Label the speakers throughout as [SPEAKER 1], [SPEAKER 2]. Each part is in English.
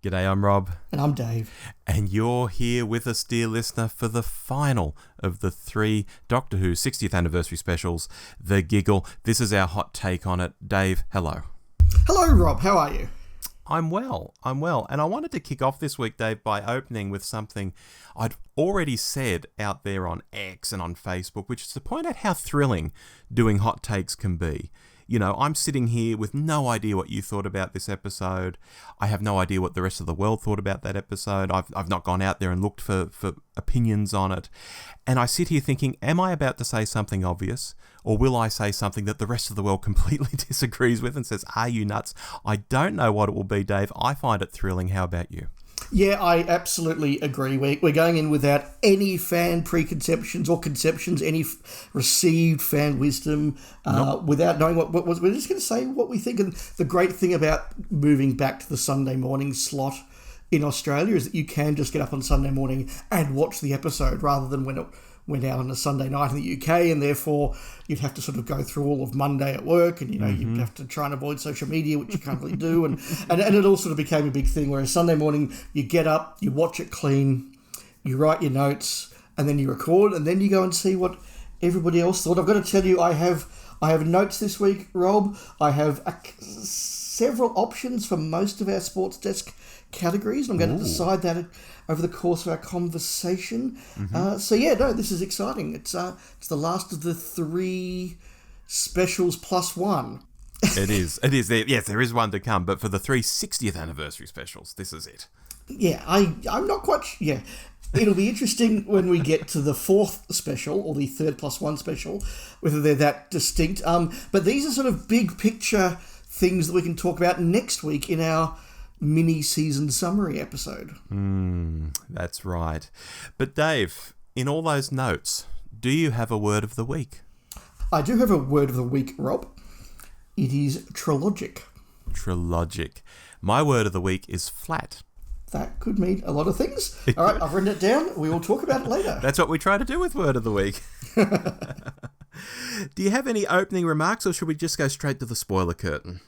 [SPEAKER 1] G'day, I'm Rob.
[SPEAKER 2] And I'm Dave.
[SPEAKER 1] And you're here with us, dear listener, for the final of the 3 Doctor Who 60th anniversary specials, The Giggle. This is our hot take on it. Dave, hello.
[SPEAKER 2] Hello, Rob. How are you?
[SPEAKER 1] I'm well. And I wanted to kick off this week, Dave, by opening with something I'd already said out there on X and on Facebook, which is to point out how thrilling doing hot takes can be. You know, I'm sitting here with no idea what you thought about this episode. I have no idea what the rest of the world thought about that episode. I've not gone out there and looked for opinions on it. And I sit here thinking, am I about to say something obvious? Or will I say something that the rest of the world completely disagrees with and says, are you nuts? I don't know what it will be, Dave. I find it thrilling. How about you?
[SPEAKER 2] Yeah, I absolutely agree. We're going in without any fan preconceptions or conceptions, any received fan wisdom, without knowing what was. We're just going to say what we think. And the great thing about moving back to the Sunday morning slot in Australia is that you can just get up on Sunday morning and watch the episode rather than when it went out on a Sunday night in the UK, and therefore you'd have to sort of go through all of Monday at work, and you'd have to try and avoid social media, which you can't really do, and it all sort of became a big thing. Whereas Sunday morning, you get up, you watch it clean, you write your notes, and then you record, and then you go and see what everybody else thought. I've got to tell you, I have notes this week, Rob. I have several options for most of our sports desk categories, and I'm going to decide that over the course of our conversation. This is exciting. It's the last of the 3 specials plus one.
[SPEAKER 1] It is. Yes, there is one to come, but for the 3 60th anniversary specials, this is it.
[SPEAKER 2] Yeah, I'm not quite... Yeah, it'll be interesting when we get to the 4th special, or the 3rd plus 1 special, whether they're that distinct. But these are sort of big picture things that we can talk about next week in our mini-season summary episode.
[SPEAKER 1] That's right. But Dave, in all those notes, do you have a word of the week?
[SPEAKER 2] I do have a word of the week, Rob. It is trilogic.
[SPEAKER 1] Trilogic. My word of the week is flat.
[SPEAKER 2] That could mean a lot of things. All right, I've written it down. We will talk about it later.
[SPEAKER 1] That's what we try to do with word of the week. Do you have any opening remarks, or should we just go straight to the spoiler curtain?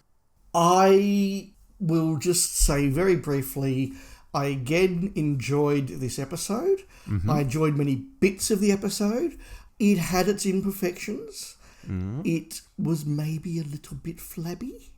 [SPEAKER 2] I will just say very briefly, I again enjoyed this episode. I enjoyed many bits of the episode. It had its imperfections. It was maybe a little bit flabby.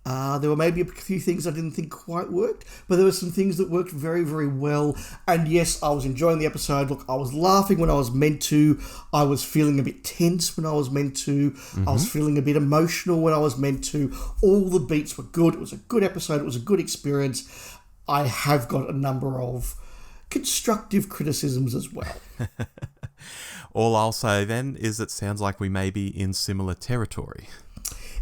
[SPEAKER 2] There were maybe a few things I didn't think quite worked, but there were some things that worked very, very well. And yes, I was enjoying the episode. Look, I was laughing when I was meant to. I was feeling a bit tense when I was meant to. I was feeling a bit emotional when I was meant to. All the beats were good. It was a good episode. It was a good experience. I have got a number of constructive criticisms as well.
[SPEAKER 1] All I'll say then is it sounds like we may be in similar territory.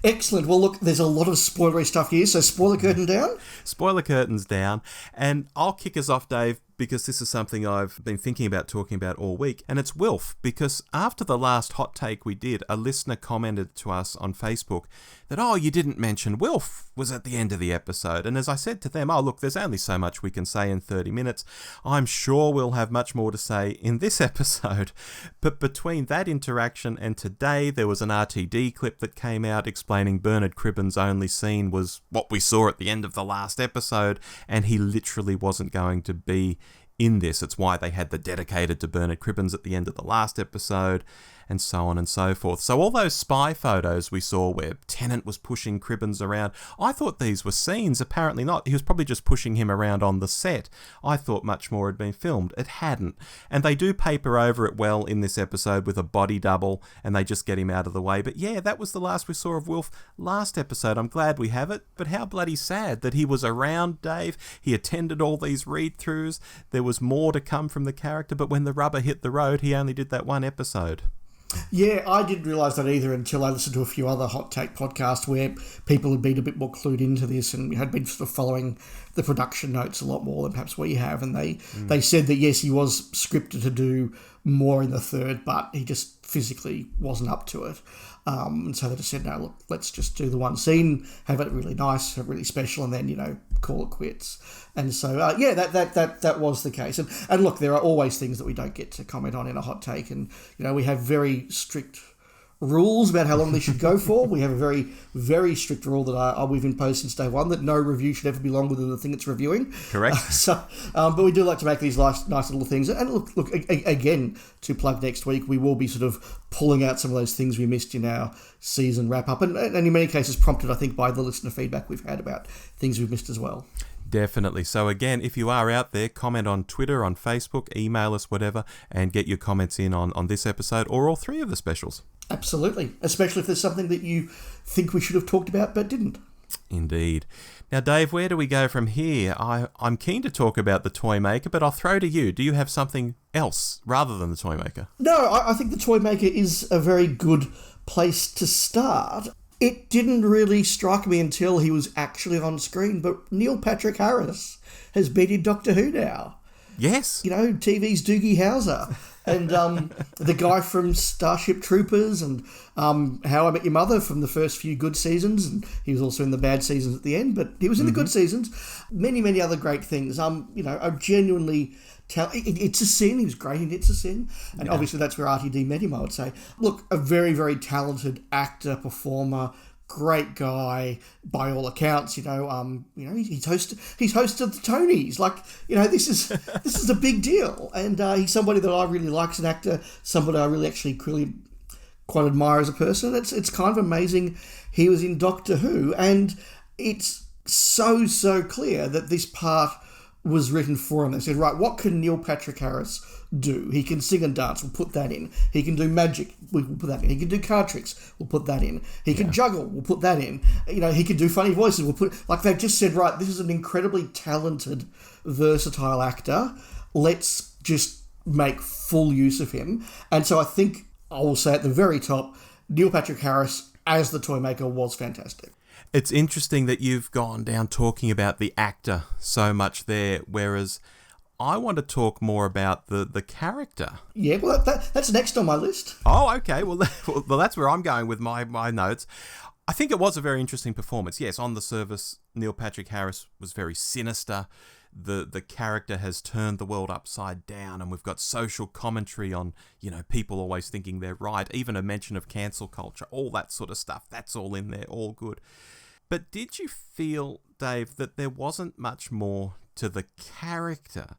[SPEAKER 2] Excellent. Well, look, there's a lot of spoilery stuff here, so spoiler curtain down.
[SPEAKER 1] Spoiler curtains down. And I'll kick us off, Dave, because this is something I've been thinking about talking about all week, and it's Wilf, because after the last hot take we did, a listener commented to us on Facebook that, you didn't mention Wilf was at the end of the episode. And as I said to them, look, there's only so much we can say in 30 minutes. I'm sure we'll have much more to say in this episode. But between that interaction and today, there was an RTD clip that came out explaining Bernard Cribbin's only scene was what we saw at the end of the last episode, and he literally wasn't going to be in this. It's why they had the dedicated to Bernard Cribbins at the end of the last episode, and so on and so forth. So all those spy photos we saw where Tennant was pushing Cribbins around, I thought these were scenes. Apparently not. He was probably just pushing him around on the set. I thought much more had been filmed. It hadn't. And they do paper over it well in this episode with a body double, and they just get him out of the way. But yeah, that was the last we saw of Wilf last episode. I'm glad we have it, but how bloody sad that he was around, Dave. He attended all these read-throughs. There was more to come from the character, but when the rubber hit the road, he only did that one episode.
[SPEAKER 2] Yeah, I didn't realise that either until I listened to a few other Hot Take podcasts where people had been a bit more clued into this and had been sort of following the production notes a lot more than perhaps we have. And they said that, yes, he was scripted to do more in the third, but he just physically wasn't up to it. And so they just said, no, look, let's just do the one scene, have it really nice, have it really special, and then, call it quits. And so, that was the case. And look, there are always things that we don't get to comment on in a hot take. And, we have very strict rules about how long they should go for. We have a very, very strict rule that we've imposed since day one, that no review should ever be longer than the thing it's reviewing.
[SPEAKER 1] Correct.
[SPEAKER 2] But we do like to make these nice little things. And look, again, to plug next week, we will be sort of pulling out some of those things we missed in our season wrap-up. And in many cases prompted, I think, by the listener feedback we've had about things we've missed as well.
[SPEAKER 1] Definitely. So again, if you are out there, comment on Twitter, on Facebook, email us, whatever, and get your comments in on this episode or all three of the specials.
[SPEAKER 2] Absolutely. Especially if there's something that you think we should have talked about but didn't.
[SPEAKER 1] Indeed. Now, Dave, where do we go from here? I'm keen to talk about the Toy Maker, but I'll throw to you. Do you have something else rather than the Toy Maker?
[SPEAKER 2] No, I think the Toy Maker is a very good place to start. It didn't really strike me until he was actually on screen, but Neil Patrick Harris has been in Doctor Who now.
[SPEAKER 1] Yes.
[SPEAKER 2] You know, TV's Doogie Howser. And the guy from Starship Troopers and How I Met Your Mother from the first few good seasons. And he was also in the bad seasons at the end, but he was in the good seasons. Many, many other great things. I genuinely... It's a Sin. He was great in It's a Sin. And obviously that's where RTD met him, I would say. Look, a very, very talented actor, performer, great guy by all accounts. He's hosted the Tonys. Like, this is a big deal. And he's somebody that I really like as an actor, somebody I really actually quite admire as a person. It's kind of amazing he was in Doctor Who, and it's so clear that this part was written for him. They said, right, what can Neil Patrick Harris do? He can sing and dance, we'll put that in. He can do magic, we'll put that in. He can do card tricks, we'll put that in. He can juggle, we'll put that in. He can do funny voices, they've just said, right, this is an incredibly talented, versatile actor. Let's just make full use of him. And so I think I will say at the very top, Neil Patrick Harris as the Toy Maker was fantastic.
[SPEAKER 1] It's interesting that you've gone down talking about the actor so much there, whereas I want to talk more about the character. Yeah,
[SPEAKER 2] well, that's next on my list.
[SPEAKER 1] Oh, okay. Well, that's where I'm going with my notes. I think it was a very interesting performance. Yes, on the surface, Neil Patrick Harris was very sinister. The character has turned the world upside down, and we've got social commentary on, people always thinking they're right, even a mention of cancel culture, all that sort of stuff. That's all in there, all good. But did you feel, Dave, that there wasn't much more to the character?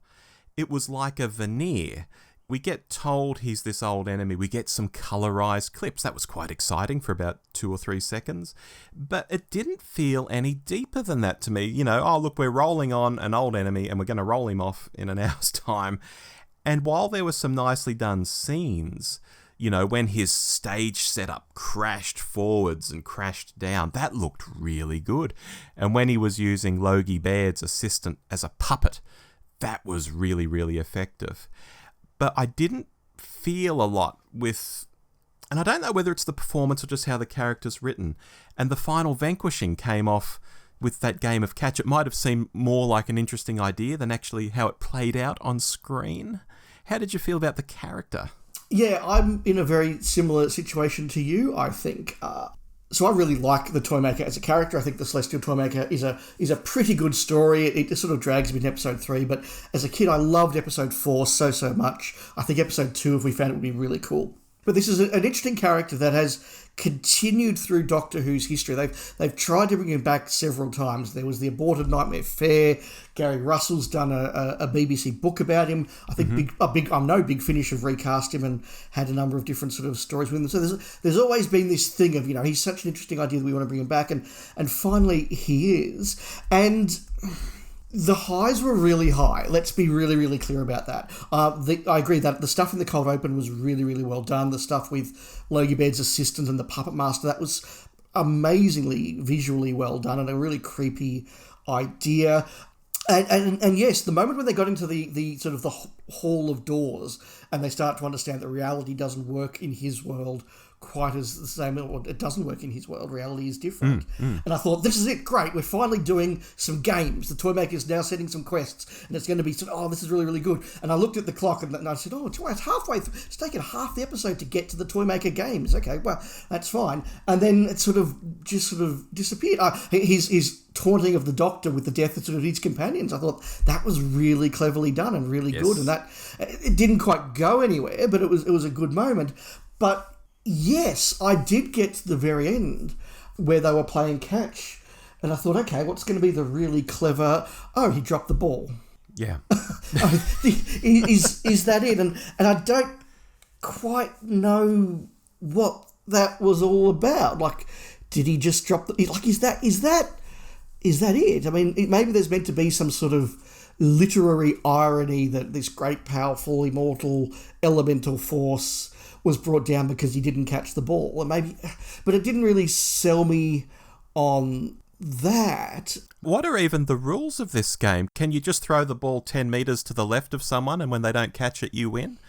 [SPEAKER 1] It was like a veneer. We get told he's this old enemy. We get some colorized clips. That was quite exciting for about 2 or 3 seconds. But it didn't feel any deeper than that to me. Oh, look, we're rolling on an old enemy and we're going to roll him off in an hour's time. And while there were some nicely done scenes, when his stage setup crashed forwards and crashed down, that looked really good. And when he was using Logie Baird's assistant as a puppet, that was really, really effective. But I didn't feel a lot with, and I don't know whether it's the performance or just how the character's written, and the final vanquishing came off with that game of catch. It might have seemed more like an interesting idea than actually how it played out on screen. How did you feel about the character?
[SPEAKER 2] Yeah, I'm in a very similar situation to you, I think. So I really like the Toy Maker as a character. I think the Celestial Toy Maker is a pretty good story. It sort of drags me in episode 3, but as a kid I loved episode 4 so much. I think episode 2, if we found it, would be really cool. But this is an interesting character that has continued through Doctor Who's history. They've tried to bring him back several times. There was the aborted Nightmare Fair. Gary Russell's done a BBC book about him. I think Big Finish have recast him and had a number of different sort of stories with him. So there's always been this thing of, he's such an interesting idea that we want to bring him back, and finally he is. And the highs were really high. Let's be really, really clear about that. I agree that the stuff in the cold open was really, really well done. The stuff with Logie Baird's assistant and the Puppet Master, that was amazingly visually well done and a really creepy idea. And yes, the moment when they got into the sort of the hall of doors and they start to understand that reality doesn't work in his world quite as the same, or it doesn't work in his world, reality is different. And I thought, this is it, great, we're finally doing some games. The Toy Maker is now setting some quests, and it's going to be, this is really, really good. And I looked at the clock and I said, it's halfway through. It's taken half the episode to get to the Toy Maker games. Okay, well, that's fine. And then it sort of disappeared. His taunting of the Doctor with the death of sort of his companions, I thought that was really cleverly done and really good. And that, it didn't quite go anywhere, but it was a good moment. But Yes, I did get to the very end where they were playing catch, and I thought, okay, what's going to be the really clever? Oh, he dropped the ball.
[SPEAKER 1] Yeah.
[SPEAKER 2] Is that it? And I don't quite know what that was all about. Like, did he just drop the? Like, is that it? I mean, maybe there's meant to be some sort of literary irony that this great, powerful, immortal, elemental force was brought down because he didn't catch the ball, or maybe, but it didn't really sell me on that.
[SPEAKER 1] What are even the rules of this game? Can you just throw the ball 10 metres to the left of someone and when they don't catch it, you win?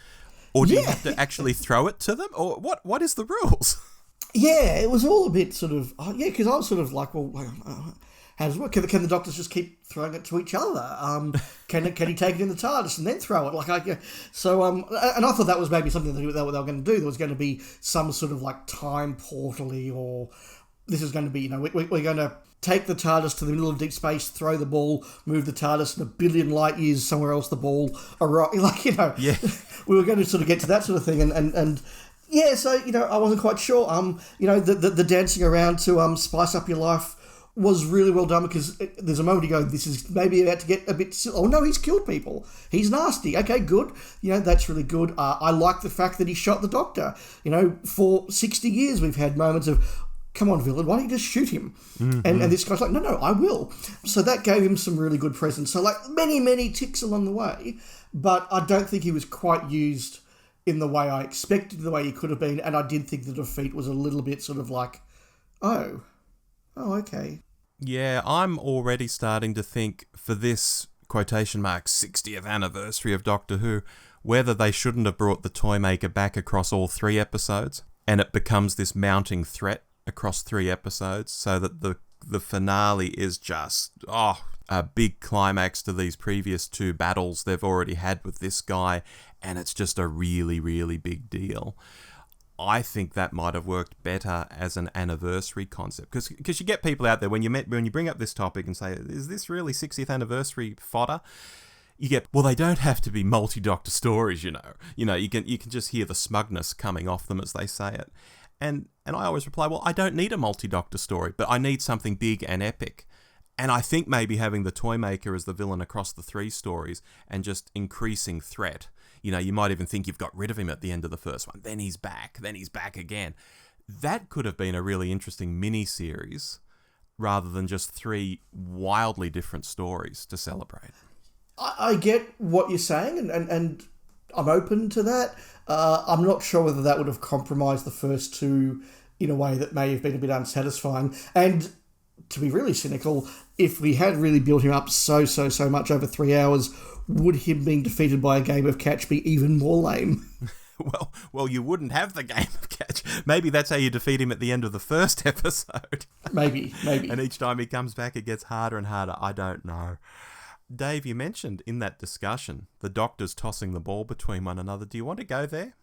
[SPEAKER 1] Or do you have to actually throw it to them? Or what is the rules?
[SPEAKER 2] Yeah, it was all a bit sort of... because I was sort of like, well, how does it work? Can the doctors just keep throwing it to each other? Can he take it in the TARDIS and then throw it? And I thought that was maybe something that they were going to do. There was going to be some sort of like time portal-y, or this is going to be, we're going to take the TARDIS to the middle of deep space, throw the ball, move the TARDIS, and a billion light years somewhere else the ball arrives.
[SPEAKER 1] Yeah.
[SPEAKER 2] We were going to sort of get to that sort of thing, and yeah, so, I wasn't quite sure. The dancing around to spice up your life was really well done, because there's a moment you go, this is maybe about to get a bit... Oh, no, he's killed people. He's nasty. Okay, good. That's really good. I like the fact that he shot the Doctor. For 60 years we've had moments of, come on, villain, why don't you just shoot him? Mm-hmm. And this guy's like, no, I will. So that gave him some really good presence. So, like, many, many ticks along the way, but I don't think he was quite used in the way I expected, the way he could have been, and I did think the defeat was a little bit sort of like, oh, okay.
[SPEAKER 1] Yeah, I'm already starting to think, for this quotation mark 60th anniversary of Doctor Who, whether they shouldn't have brought the Toymaker back across all 3 episodes, and it becomes this mounting threat across 3 episodes, so that the finale is just, a big climax to these previous 2 battles they've already had with this guy, and it's just a really, really big deal. I think that might have worked better as an anniversary concept, because you get people out there when you bring up this topic and say, is this really 60th anniversary fodder? You get, well, they don't have to be multi-Doctor stories, you can just hear the smugness coming off them as they say it. And I always reply, well, I don't need a multi-Doctor story, but I need something big and epic. And I think maybe having the Toymaker as the villain across the 3 stories and just increasing threat. You might even think you've got rid of him at the end of the first one. Then he's back again. That could have been a really interesting mini-series rather than just 3 wildly different stories to celebrate.
[SPEAKER 2] I get what you're saying, and I'm open to that. I'm not sure whether that would have compromised the first 2 in a way that may have been a bit unsatisfying. And to be really cynical, if we had really built him up so much over 3 hours, would him being defeated by a game of catch be even more lame?
[SPEAKER 1] Well, you wouldn't have the game of catch. Maybe that's how you defeat him at the end of the first episode.
[SPEAKER 2] Maybe.
[SPEAKER 1] And each time he comes back, it gets harder and harder. I don't know. Dave, you mentioned in that discussion the Doctors tossing the ball between one another. Do you want to go there?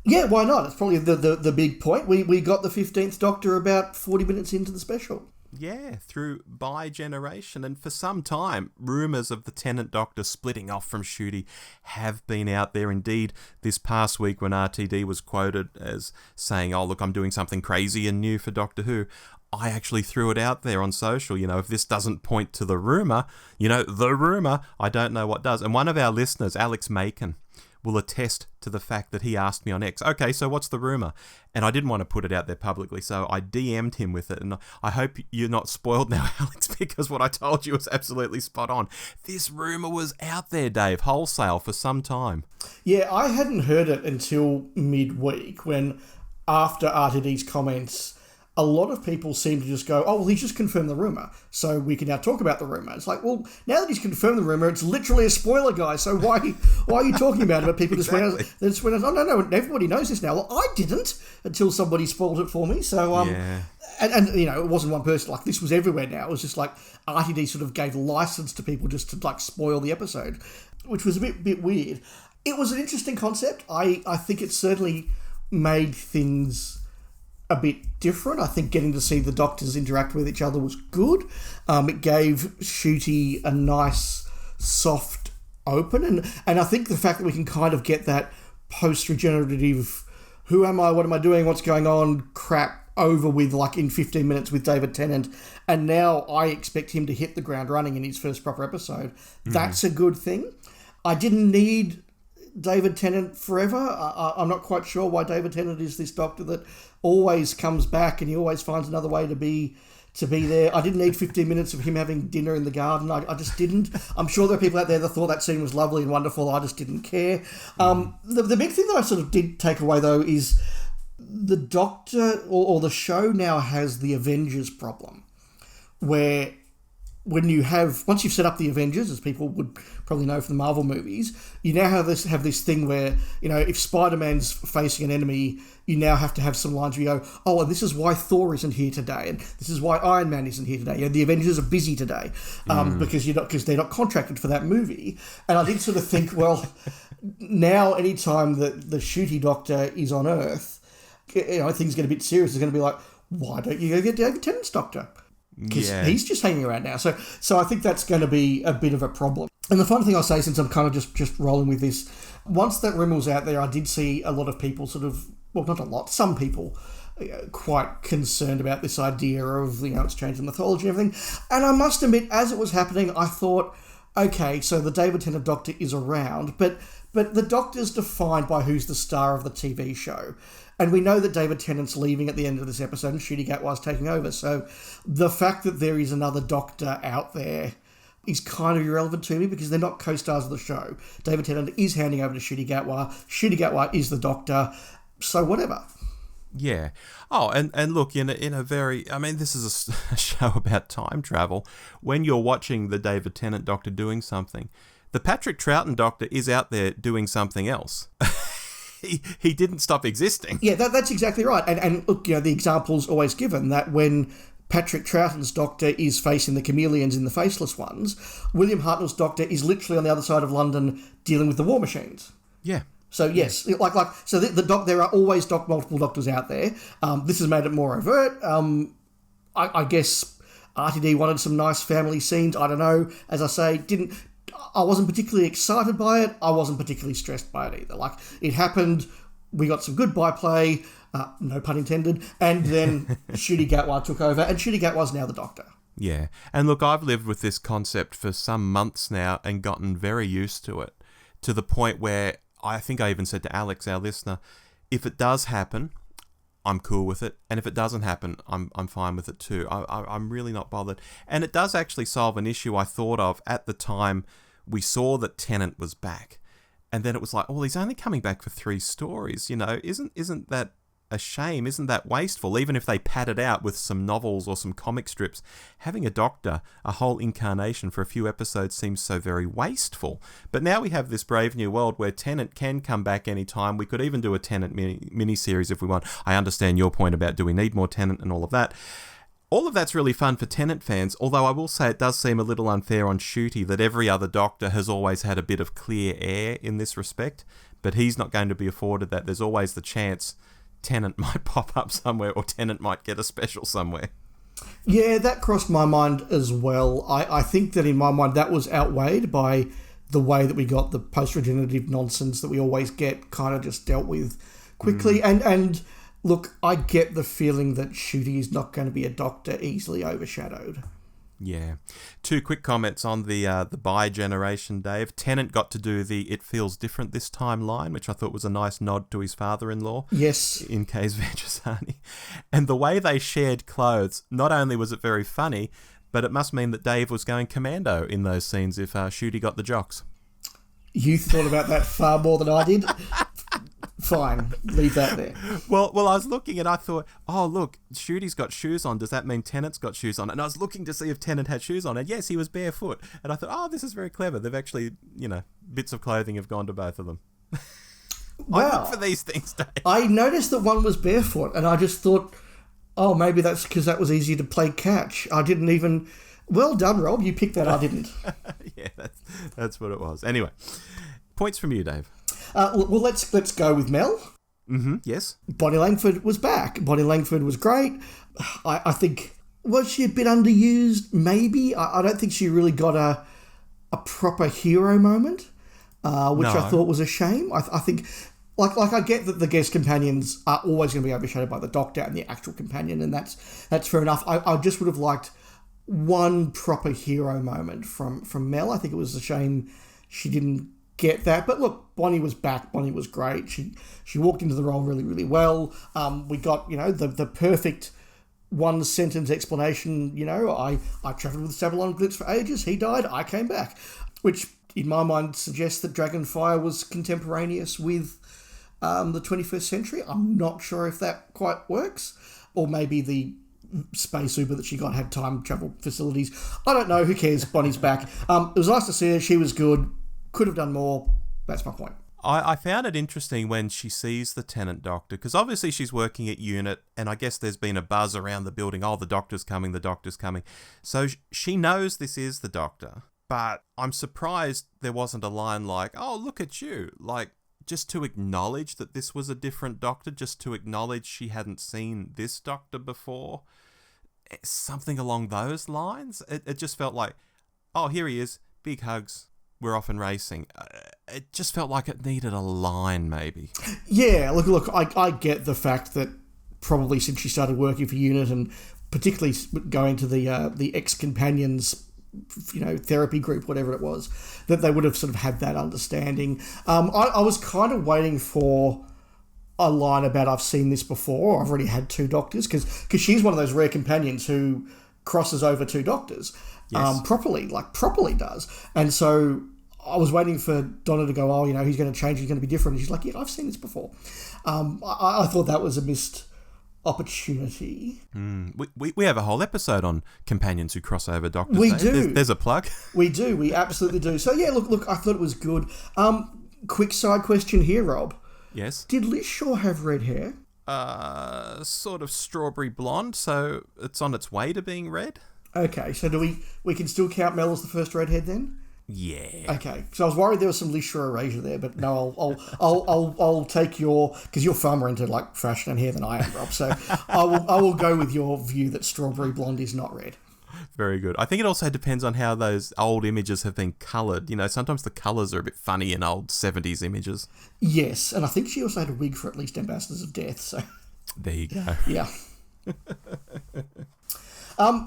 [SPEAKER 2] Yeah, why not? It's probably the big point. We got the 15th Doctor about 40 minutes into the special.
[SPEAKER 1] Yeah, through bi-generation, and for some time, rumours of the Tenant Doctor splitting off from Ncuti have been out there. Indeed, this past week when RTD was quoted as saying, oh, look, I'm doing something crazy and new for Doctor Who, I actually threw it out there on social. If this doesn't point to the rumour, I don't know what does. And one of our listeners, Alex Macon, will attest to the fact that he asked me on X, okay, so what's the rumour? And I didn't want to put it out there publicly, so I DM'd him with it. And I hope you're not spoiled now, Alex, because what I told you was absolutely spot on. This rumour was out there, Dave, wholesale for some time.
[SPEAKER 2] Yeah, I hadn't heard it until midweek when, after RTD's comments, a lot of people seem to just go, oh, well, he's just confirmed the rumour, so we can now talk about the rumour. It's like, well, now that he's confirmed the rumour, it's literally a spoiler, guy, so why are you talking about it? But people
[SPEAKER 1] exactly.
[SPEAKER 2] just went, oh, no, everybody knows this now. Well, I didn't until somebody spoiled it for me, so...
[SPEAKER 1] yeah.
[SPEAKER 2] And it wasn't one person, like, this was everywhere now. It was just like RTD sort of gave license to people just to, like, spoil the episode, which was a bit weird. It was an interesting concept. I think it certainly made things a bit different. I think getting to see the Doctors interact with each other was good. It gave Ncuti a nice, soft open. And I think the fact that we can kind of get that post-regenerative who am I, what am I doing, what's going on crap over with, like, in 15 minutes with David Tennant, and now I expect him to hit the ground running in his first proper episode. That's a good thing. I didn't need David Tennant forever. I'm not quite sure why David Tennant is this doctor that always comes back and he always finds another way to be there. I didn't need 15 minutes of him having dinner in the garden. I just didn't. I'm sure there are people out there that thought that scene was lovely and wonderful. I just didn't care. The big thing that I sort of did take away, though, is the Doctor or the show now has the Avengers problem, where once you've set up the Avengers, as people would probably know from the Marvel movies, you now have this thing where, if Spider-Man's facing an enemy, you now have to have some lines where you go, oh, and this is why Thor isn't here today, and this is why Iron Man isn't here today. The Avengers are busy today because they're not contracted for that movie. And I did sort of think, well, now anytime that the shooty Doctor is on Earth, things get a bit serious. It's going to be like, why don't you go get David Tennant's Doctor? Because he's just hanging around now. So I think that's going to be a bit of a problem. And the final thing I'll say, since I'm kind of just rolling with this, once that rumour was out there, I did see a lot of people not a lot, some people quite concerned about this idea of, it's changing mythology and everything. And I must admit, as it was happening, I thought, okay, so the David Tennant Doctor is around, but the Doctor's defined by who's the star of the TV show. And we know that David Tennant's leaving at the end of this episode and Ncuti Gatwa's taking over. So the fact that there is another Doctor out there is kind of irrelevant to me because they're not co-stars of the show. David Tennant is handing over to Ncuti Gatwa. Ncuti Gatwa is the Doctor. So whatever.
[SPEAKER 1] Yeah. Oh, and look, in a very... I mean, this is a show about time travel. When you're watching the David Tennant Doctor doing something, the Patrick Troughton Doctor is out there doing something else. He didn't stop existing. Yeah,
[SPEAKER 2] that's exactly right. And look, the example's always given that when Patrick Troughton's Doctor is facing the chameleons in The Faceless Ones, William Hartnell's Doctor is literally on the other side of London dealing with the war machines.
[SPEAKER 1] Yeah.
[SPEAKER 2] So yes, there are always multiple Doctors out there. This has made it more overt. I guess RTD wanted some nice family scenes. I don't know. As I say, I wasn't particularly excited by it. I wasn't particularly stressed by it either. Like, it happened, we got some good byplay, no pun intended, and then Ncuti Gatwa took over, and Ncuti Gatwa's now the Doctor.
[SPEAKER 1] Yeah. And look, I've lived with this concept for some months now and gotten very used to it, to the point where I think I even said to Alex, our listener, if it does happen, I'm cool with it. And if it doesn't happen, I'm fine with it too. I'm really not bothered. And it does actually solve an issue I thought of at the time we saw that Tennant was back. And then it was like, oh, he's only coming back for 3 stories. Isn't that a shame? Isn't that wasteful? Even if they pad it out with some novels or some comic strips, having a Doctor, a whole incarnation for a few episodes seems so very wasteful. But now we have this brave new world where Tennant can come back anytime. We could even do a Tennant mini-series if we want. I understand your point about do we need more Tennant and all of that. All of that's really fun for Tennant fans, although I will say it does seem a little unfair on Ncuti that every other Doctor has always had a bit of clear air in this respect, but he's not going to be afforded that. There's always the chance Tennant might pop up somewhere or Tennant might get a special somewhere.
[SPEAKER 2] Yeah, that crossed my mind as well. I think that in my mind that was outweighed by the way that we got the post-regenerative nonsense that we always get kind of just dealt with quickly. And look, I get the feeling that Ncuti is not going to be a Doctor easily overshadowed.
[SPEAKER 1] Yeah. 2 quick comments on the bi-generation, Dave. Tennant got to do the "It Feels Different This Time" line, which I thought was a nice nod to his father-in-law.
[SPEAKER 2] Yes.
[SPEAKER 1] In Case Vejasani. And the way they shared clothes, not only was it very funny, but it must mean that Dave was going commando in those scenes if Ncuti got the jocks.
[SPEAKER 2] You thought about that far more than I did. Fine, leave that there.
[SPEAKER 1] Well, I was looking and I thought, oh, look, Ncuti's got shoes on. Does that mean Tennant's got shoes on? And I was looking to see if Tennant had shoes on. And yes, he was barefoot. And I thought, oh, this is very clever. They've actually, bits of clothing have gone to both of them.
[SPEAKER 2] Wow.
[SPEAKER 1] I look for these things, Dave.
[SPEAKER 2] I noticed that one was barefoot and I just thought, oh, maybe that's because that was easy to play catch. I didn't even... Well done, Rob. You picked that. I didn't.
[SPEAKER 1] Yeah, that's what it was. Anyway, points from you, Dave.
[SPEAKER 2] Well, let's go with Mel.
[SPEAKER 1] Mm-hmm, yes.
[SPEAKER 2] Bonnie Langford was back. Bonnie Langford was great. I think, was she a bit underused? Maybe. I don't think she really got a proper hero moment, which I thought was a shame. I think, Like I get that the guest companions are always going to be overshadowed by the Doctor and the actual companion, and that's fair enough. I just would have liked one proper hero moment from Mel. I think it was a shame she didn't get that. But look, Bonnie was back. Bonnie was great. She walked into the role really, really well. We got, the perfect one sentence explanation. I travelled with Savile Glitz for ages. He died. I came back, which in my mind suggests that Dragonfire was contemporaneous with the 21st century. I'm not sure if that quite works, or maybe the space Uber that she got had time travel facilities. I don't know. Who cares? Bonnie's back. It was nice to see her. She was good. Could have done more. That's my point.
[SPEAKER 1] I found it interesting when she sees the Tenant Doctor, because obviously she's working at Unit, and I guess there's been a buzz around the building, the Doctor's coming, the Doctor's coming. So she knows this is the Doctor, but I'm surprised there wasn't a line like, oh, look at you, like, just to acknowledge that this was a different Doctor, just to acknowledge she hadn't seen this Doctor before. Something along those lines. It just felt like, oh, here he is, big hugs, we're off and racing. It just felt like it needed a line, maybe. Yeah,
[SPEAKER 2] look, I get the fact that probably since she started working for Unit, and particularly going to the ex-companions, therapy group, whatever it was, that they would have sort of had that understanding. I was kind of waiting for a line about, I've seen this before, I've already had two Doctors, because she's one of those rare companions who crosses over two Doctors. Yes. Properly does. And so I was waiting for Donna to go, he's going to change, he's going to be different. And she's like, yeah, I've seen this before. I thought that was a missed opportunity.
[SPEAKER 1] We have a whole episode on companions who cross over Doctors.
[SPEAKER 2] We do.
[SPEAKER 1] There's a plug.
[SPEAKER 2] We do. We absolutely do. So yeah, look, I thought it was good. Quick side question here, Rob.
[SPEAKER 1] Yes?
[SPEAKER 2] Did Liz Shaw have red hair?
[SPEAKER 1] Sort of strawberry blonde, so it's on its way to being red.
[SPEAKER 2] Okay, so do we can still count Mel as the first redhead then?
[SPEAKER 1] Yeah.
[SPEAKER 2] Okay, so I was worried there was some Liz Shaw erasure there, but no, I'll take your, because you're far more into like fashion and hair than I am, Rob. So I will go with your view that strawberry blonde is not red.
[SPEAKER 1] Very good. I think it also depends on how those old images have been coloured. Sometimes the colours are a bit funny in old 70s images.
[SPEAKER 2] Yes, and I think she also had a wig for at least Ambassadors of Death. So
[SPEAKER 1] there you go.
[SPEAKER 2] Yeah.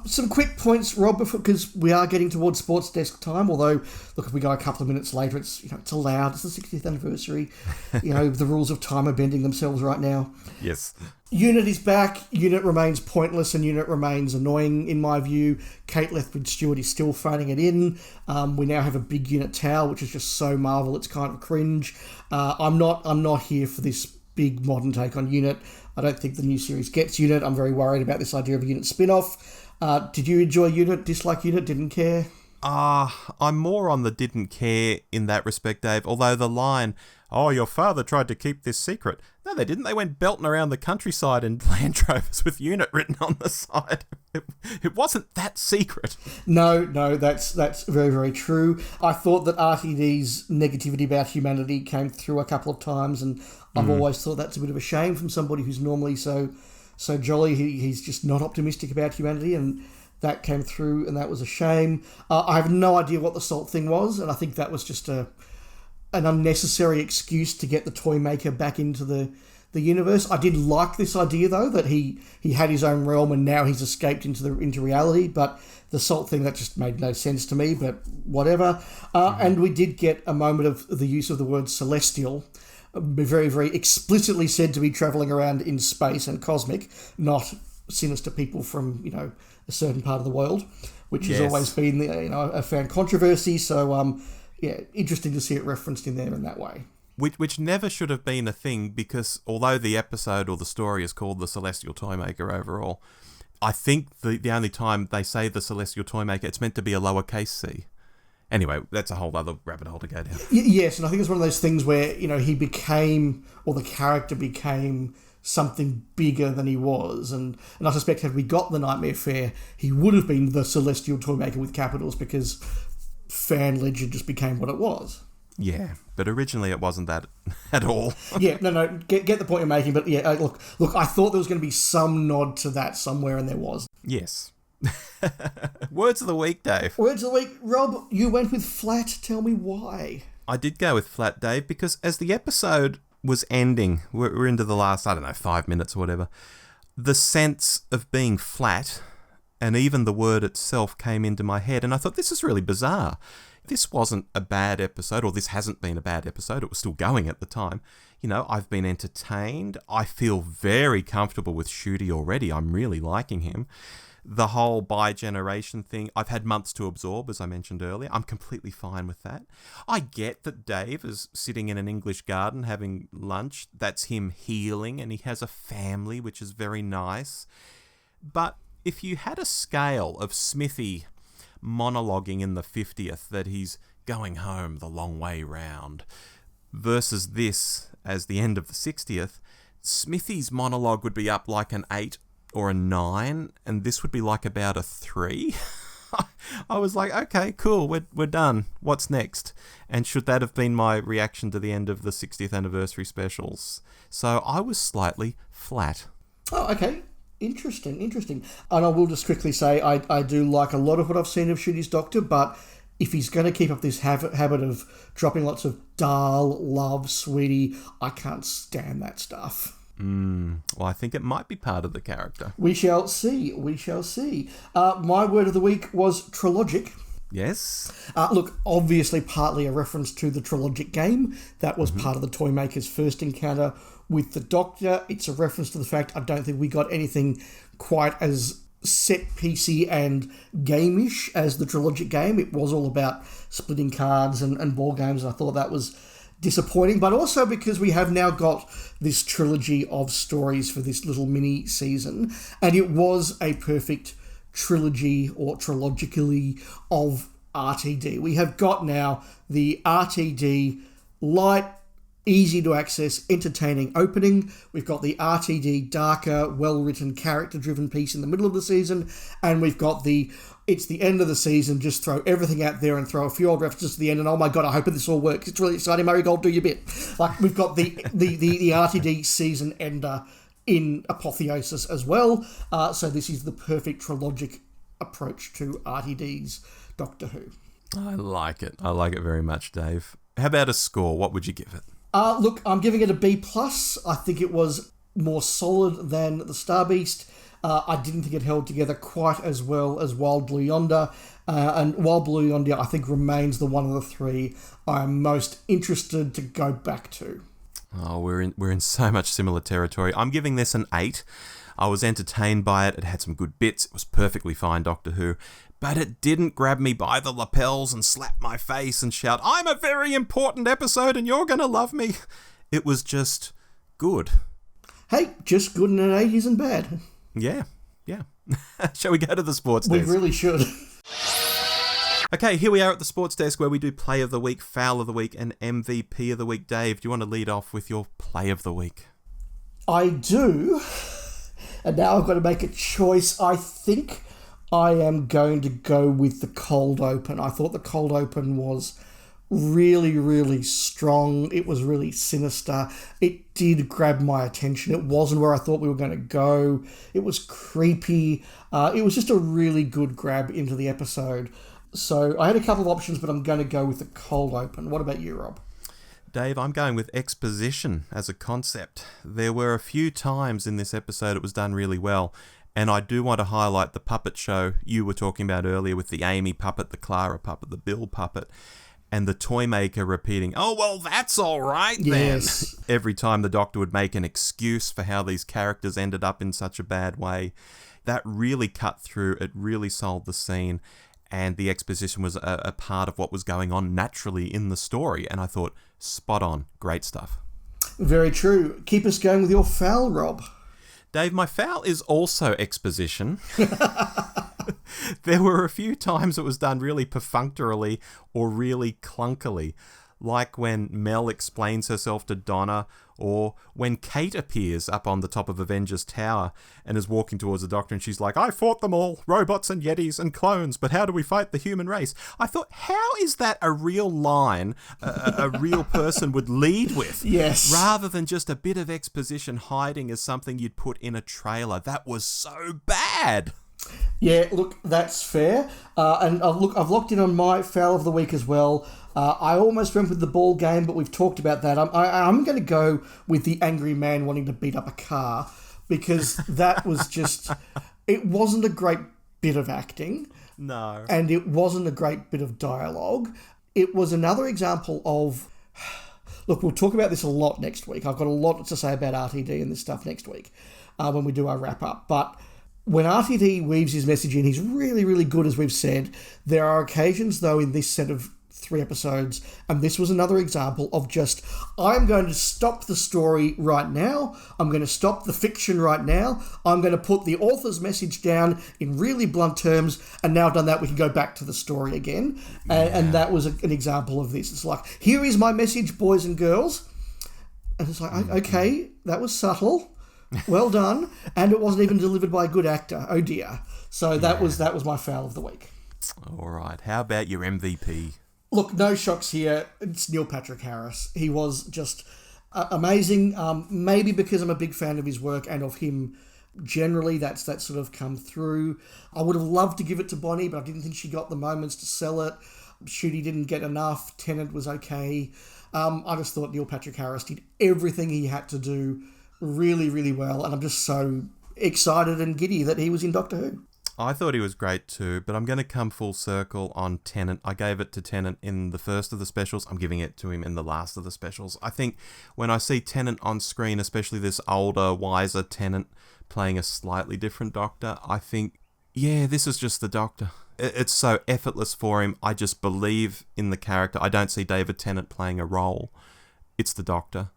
[SPEAKER 2] Some quick points, Rob, because we are getting towards sports desk time. Although, look, if we go a couple of minutes later, it's allowed. It's the 60th anniversary. The rules of time are bending themselves right now.
[SPEAKER 1] Yes.
[SPEAKER 2] Unit is back. Unit remains pointless, and Unit remains annoying in my view. Kate Lethbridge-Stewart is still phoning it in. We now have a big Unit towel, which is just so Marvel. It's kind of cringe. I'm not here for this big modern take on Unit. I don't think the new series gets Unit. I'm very worried about this idea of a Unit spin-off. Did you enjoy Unit, dislike Unit, didn't care?
[SPEAKER 1] I'm more on the didn't care in that respect, Dave. Although the line, oh, your father tried to keep this secret. No, they didn't. They went belting around the countryside in Land Rovers with Unit written on the side. It wasn't that secret.
[SPEAKER 2] No, that's very, very true. I thought that RTD's negativity about humanity came through a couple of times, and I've always thought that's a bit of a shame from somebody who's normally so jolly. He's just not optimistic about humanity, and that came through, and that was a shame. I have no idea what the salt thing was, and I think that was just an unnecessary excuse to get the toy maker back into the universe. I did like this idea, though, that he had his own realm and now he's escaped into reality, but the salt thing, that just made no sense to me, but whatever. And we did get a moment of the use of the word celestial, very, very explicitly said to be travelling around in space and cosmic, not sinister people from, a certain part of the world, which has always been, a fan controversy. So, interesting to see it referenced in there in that way.
[SPEAKER 1] Which never should have been a thing, because although the episode or the story is called The Celestial Toymaker overall, I think the only time they say The Celestial Toymaker, it's meant to be a lowercase c. Anyway, that's a whole other rabbit hole to go down.
[SPEAKER 2] Yes, and I think it's one of those things where, he became, or the character became something bigger than he was. And I suspect had we got the Nightmare Fair, he would have been the Celestial Toymaker with capitals, because fan legend just became what it was.
[SPEAKER 1] Yeah, but originally it wasn't that at all.
[SPEAKER 2] Yeah, no, get the point you're making, but yeah, look, I thought there was going to be some nod to that somewhere, and there was.
[SPEAKER 1] Yes. Words of the week, Dave.
[SPEAKER 2] Words of the week. Rob, you went with flat. Tell me why.
[SPEAKER 1] I did go with flat, Dave, because as the episode was ending, we're into the last, 5 minutes or whatever, the sense of being flat and even the word itself came into my head, and I thought, this is really bizarre. This wasn't a bad episode, or this hasn't been a bad episode. It was still going at the time. I've been entertained. I feel very comfortable with Shooty already. I'm really liking him. The whole bi-generation thing, I've had months to absorb, as I mentioned earlier. I'm completely fine with that. I get that Dave is sitting in an English garden having lunch. That's him healing, and he has a family, which is very nice. But if you had a scale of Smithy monologuing in the 50th that he's going home the long way round versus this as the end of the 60th, Smithy's monologue would be up like an 8 or a 9, and this would be like about a 3. I was like, okay, cool, we're done. What's next? And should that have been my reaction to the end of the 60th anniversary specials? So I was slightly flat.
[SPEAKER 2] Oh, okay. Interesting. And I will just quickly say I do like a lot of what I've seen of Shooty's Doctor, but if he's going to keep up this habit of dropping lots of "darl," "love," "sweetie," I can't stand that stuff.
[SPEAKER 1] Well, I think it might be part of the character.
[SPEAKER 2] We shall see. My word of the week was trilogic.
[SPEAKER 1] Yes.
[SPEAKER 2] Look, obviously partly a reference to the trilogic game. That was part of the Toymaker's first encounter with the Doctor. It's a reference to the fact I don't think we got anything quite as set-piecey and game-ish as the trilogic game. It was all about splitting cards and ball games, and I thought that was disappointing, but also because we have now got this trilogy of stories for this little mini season, and it was a perfect trilogy or trilogically of RTD. We have got now the RTD light, easy to access, entertaining opening. We've got the RTD darker, well-written, character-driven piece in the middle of the season, and we've got it's the end of the season, just throw everything out there and throw a few old references to the end, and oh my god, I hope this all works. It's really exciting. Marigold, do your bit. Like, we've got the RTD season ender in apotheosis as well. So this is the perfect trilogic approach to RTD's Doctor Who.
[SPEAKER 1] I like it. I like it very much, Dave. How about a score? What would you give it?
[SPEAKER 2] Look, I'm giving it a B+. I think it was more solid than the Star Beast. I didn't think it held together quite as well as Wild Blue Yonder. And Wild Blue Yonder, I think, remains the one of the three I'm most interested to go back to.
[SPEAKER 1] Oh, we're in so much similar territory. I'm giving this an 8. I was entertained by it. It had some good bits. It was perfectly fine Doctor Who. But it didn't grab me by the lapels and slap my face and shout, I'm a very important episode and you're going to love me. It was just good.
[SPEAKER 2] Hey, just good in an 8 isn't bad.
[SPEAKER 1] Yeah. Shall we go to the sports desk?
[SPEAKER 2] We really should.
[SPEAKER 1] Okay, here we are at the sports desk where we do Play of the Week, Foul of the Week, and MVP of the Week. Dave, do you want to lead off with your Play of the Week?
[SPEAKER 2] I do. And now I've got to make a choice. I think I am going to go with the cold open. I thought the cold open was really, really strong. It was really sinister. It did grab my attention. It wasn't where I thought we were going to go. It was creepy. It was just a really good grab into the episode. So I had a couple of options, but I'm going to go with the cold open. What about you, Rob?
[SPEAKER 1] Dave, I'm going with exposition as a concept. There were a few times in this episode it was done really well. And I do want to highlight the puppet show you were talking about earlier with the Amy puppet, the Clara puppet, the Bill puppet, and the Toymaker repeating, oh, well, that's all right then.
[SPEAKER 2] Yes.
[SPEAKER 1] Every time the Doctor would make an excuse for how these characters ended up in such a bad way. That really cut through. It really sold the scene. And the exposition was a part of what was going on naturally in the story. And I thought, spot on. Great stuff.
[SPEAKER 2] Very true. Keep us going with your foul, Rob.
[SPEAKER 1] Dave, my foul is also exposition. There were a few times it was done really perfunctorily or really clunkily, like when Mel explains herself to Donna, or when Kate appears up on the top of Avengers Tower and is walking towards the Doctor and she's like, I fought them all, robots and yetis and clones, but how do we fight the human race? I thought, how is that a real line a real person would lead with?
[SPEAKER 2] Yes.
[SPEAKER 1] Rather than just a bit of exposition hiding as something you'd put in a trailer. That was so bad.
[SPEAKER 2] Yeah, look, that's fair. And I've locked in on my foul of the week as well. I almost went with the ball game, but we've talked about that. I'm going to go with the angry man wanting to beat up a car, because that was just... It wasn't a great bit of acting.
[SPEAKER 1] No.
[SPEAKER 2] And it wasn't a great bit of dialogue. It was another example of... Look, we'll talk about this a lot next week. I've got a lot to say about RTD and this stuff next week when we do our wrap-up. But when RTD weaves his message in, he's really, really good, as we've said. There are occasions, though, in this set of 3 episodes, and this was another example of just, I'm going to stop the story right now. I'm going to stop the fiction right now. I'm going to put the author's message down in really blunt terms, and now I've done that, we can go back to the story again. And that was an example of this. It's like, here is my message, boys and girls. And it's like, okay, that was subtle. Well done. And it wasn't even delivered by a good actor. Oh dear. So that was my foul of the week.
[SPEAKER 1] All right. How about your MVP?
[SPEAKER 2] Look, no shocks here. It's Neil Patrick Harris. He was just amazing. Maybe because I'm a big fan of his work and of him generally, that's sort of come through. I would have loved to give it to Bonnie, but I didn't think she got the moments to sell it. Shooty didn't get enough. Tennant was okay. I just thought Neil Patrick Harris did everything he had to do really, really well, and I'm just so excited and giddy that he was in Doctor Who.
[SPEAKER 1] I thought he was great too, but I'm going to come full circle on Tennant. I gave it to Tennant in the first of the specials. I'm giving it to him in the last of the specials. I think when I see Tennant on screen, especially this older, wiser Tennant playing a slightly different Doctor, I think, yeah, this is just the Doctor. It's so effortless for him. I just believe in the character. I don't see David Tennant playing a role. It's the Doctor,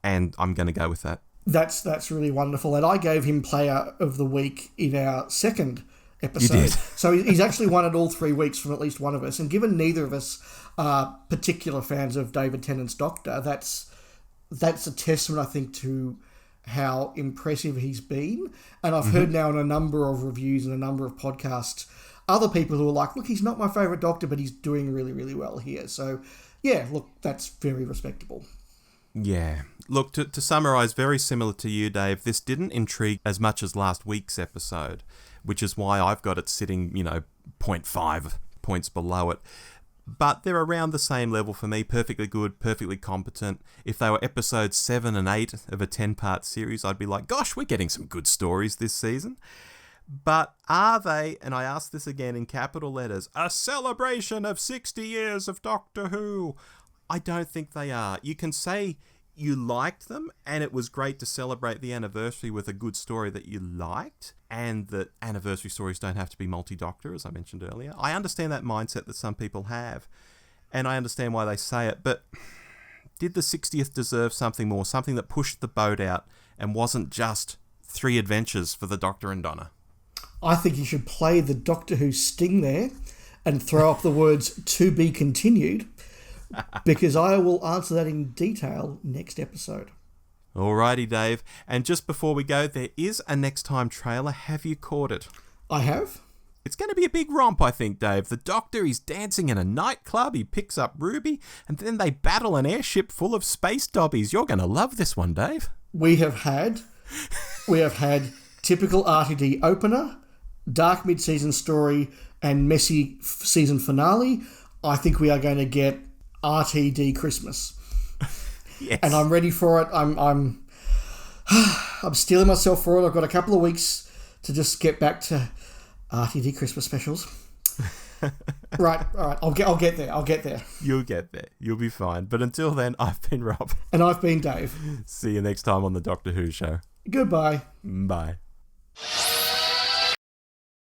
[SPEAKER 1] and I'm going to go with that.
[SPEAKER 2] That's really wonderful. And I gave him Player of the Week in our second episode. You did. So he's actually won it all 3 weeks from at least one of us. And given neither of us are particular fans of David Tennant's Doctor, that's a testament, I think, to how impressive he's been. And I've heard now in a number of reviews and a number of podcasts, other people who are like, look, he's not my favourite Doctor, but he's doing really, really well here. So, yeah, look, that's very respectable.
[SPEAKER 1] Yeah. Look, to summarise, very similar to you, Dave, this didn't intrigue as much as last week's episode, which is why I've got it sitting, 0.5 points below it. But they're around the same level for me, perfectly good, perfectly competent. If they were episodes 7 and 8 of a 10-part series, I'd be like, gosh, we're getting some good stories this season. But are they, and I ask this again in capital letters, a celebration of 60 years of Doctor Who? I don't think they are. You can say you liked them, and it was great to celebrate the anniversary with a good story that you liked, and that anniversary stories don't have to be multi-Doctor, as I mentioned earlier. I understand that mindset that some people have, and I understand why they say it, but did the 60th deserve something more, something that pushed the boat out and wasn't just 3 adventures for the Doctor and Donna?
[SPEAKER 2] I think you should play the Doctor Who sting there and throw up the words "to be continued," because I will answer that in detail next episode.
[SPEAKER 1] Alrighty, Dave. And just before we go, there is a next time trailer. Have you caught it?
[SPEAKER 2] I have.
[SPEAKER 1] It's going to be a big romp, I think, Dave. The Doctor is dancing in a nightclub. He picks up Ruby, and then they battle an airship full of space dobbies. You're going to love this one, Dave.
[SPEAKER 2] We have had typical RTD opener, dark mid-season story, and messy season finale. I think we are going to get RTD Christmas.
[SPEAKER 1] Yes.
[SPEAKER 2] And I'm ready for it. I'm steeling myself for it. I've got a couple of weeks to just get back to RTD Christmas specials. Right, all right. I'll get there.
[SPEAKER 1] You'll get there. You'll be fine. But until then, I've been Rob.
[SPEAKER 2] And I've been Dave.
[SPEAKER 1] See you next time on the Doctor Who Show.
[SPEAKER 2] Goodbye.
[SPEAKER 1] Bye.